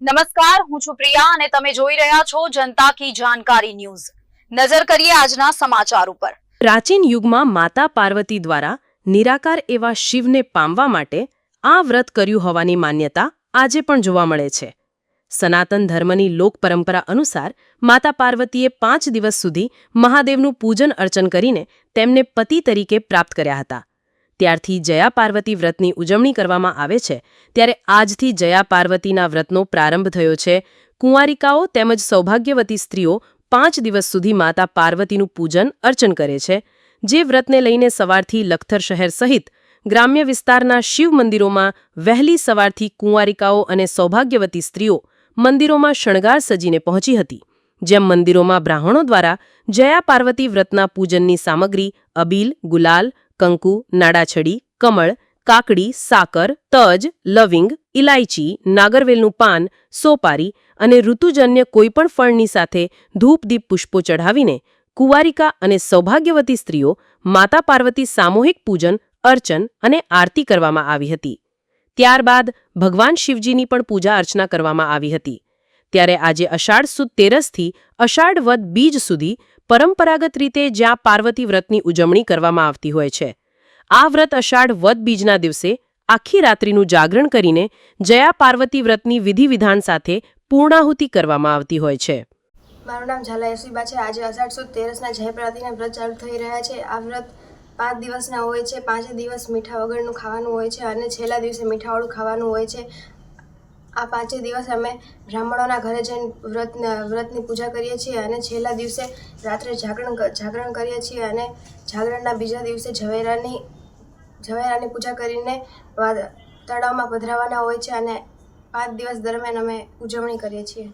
નમસ્કાર, હું છું પ્રિયા અને તમે જોઈ રહ્યા છો જનતા કી જાણકારી ન્યૂઝ। નજર કરીએ આજના સમાચાર ઉપર। પ્રાચીન યુગમાં માતા પાર્વતી દ્વારા નિરાકાર એવા શિવને પામવા માટે આ વ્રત કર્યું હોવાની માન્યતા આજે પણ જોવા મળે છે। સનાતન ધર્મની લોક પરંપરા અનુસાર માતા પાર્વતીએ 5 દિવસ સુધી મહાદેવનું પૂજન અર્ચન કરીને તેમને પતિ તરીકે પ્રાપ્ત કર્યા હતા। ત્યારથી જયા પાર્વતી વ્રતની ઉજવણી કરવામાં આવે છે। ત્યારે આજથી જયા પાર્વતીના વ્રતનો પ્રારંભ થયો છે। કુંવારિકાઓ તેમજ સૌભાગ્યવતી સ્ત્રીઓ 5 દિવસ સુધી માતા પાર્વતીનું પૂજન અર્ચન કરે છે। જે વ્રતને લઈને સવારથી લખતર શહેર સહિત ગ્રામ્ય વિસ્તારના શિવ મંદિરોમાં વહેલી સવારથી કુંવારિકાઓ અને સૌભાગ્યવતી સ્ત્રીઓ મંદિરોમાં શણગાર સજીને પહોંચી હતી। જેમ મંદિરોમાં બ્રાહ્મણો દ્વારા જયા પાર્વતી વ્રતના પૂજનની સામગ્રી અબીલ, ગુલાલ, કંકુ, નાડાછડી, કમળ, કાકડી, સાકર, તજ, લવિંગ, ઇલાયચી, નાગરવેલનું પાન, સોપારી અને ઋતુજન્ય કોઈપણ ફળની સાથે ધૂપ-દીપ પુષ્પો ચઢાવીને કુંવારિકા અને સૌભાગ્યવતી સ્ત્રીઓ માતા પાર્વતી સામૂહિક પૂજન, અર્ચન અને આરતી કરવામાં આવી હતી। ત્યારબાદ ભગવાન શિવજીની પણ પૂજા અર્ચના કરવામાં આવી હતી। ત્યારે આજે અષાઢ સુદ 13થી અષાઢ વદ બીજ સુધી પરંપરાગત રીતે જ્યાં પાર્વતી વ્રતની ઉજવણી કરવામાં આવતી હોય છે। આ વ્રત અષાઢ વદ બીજના દિવસે આખી રાત્રિનું જાગરણ કરીને જયા પાર્વતી વ્રતની વિધિ વિધાન સાથે પૂર્ણાહુતિ કરવામાં આવતી હોય છે। મારું નામ ઝાલા યશવીબા છે। આજે અષાઢ સુદ 13ના જય પાર્વતીના વ્રત ચાલુ થઈ રહ્યા છે। આ વ્રત 5 દિવસના હોય છે। 5 દિવસ મીઠા વગરનું ખાવાનું હોય છે અને છેલ્લા દિવસે મીઠાવાળું ખાવાનું હોય છે। આ 5 દિવસ અમે બ્રાહ્મણોના ઘરે જઈને વ્રતની પૂજા કરીએ છીએ અને છેલ્લા દિવસે રાત્રે જાગરણ કરીએ છીએ અને જાગરણના બીજા દિવસે ઝવેરાની પૂજા કરીને તળાવમાં પધરાવવાના હોય છે અને 5 દિવસ દરમિયાન અમે ઉજવણી કરીએ છીએ।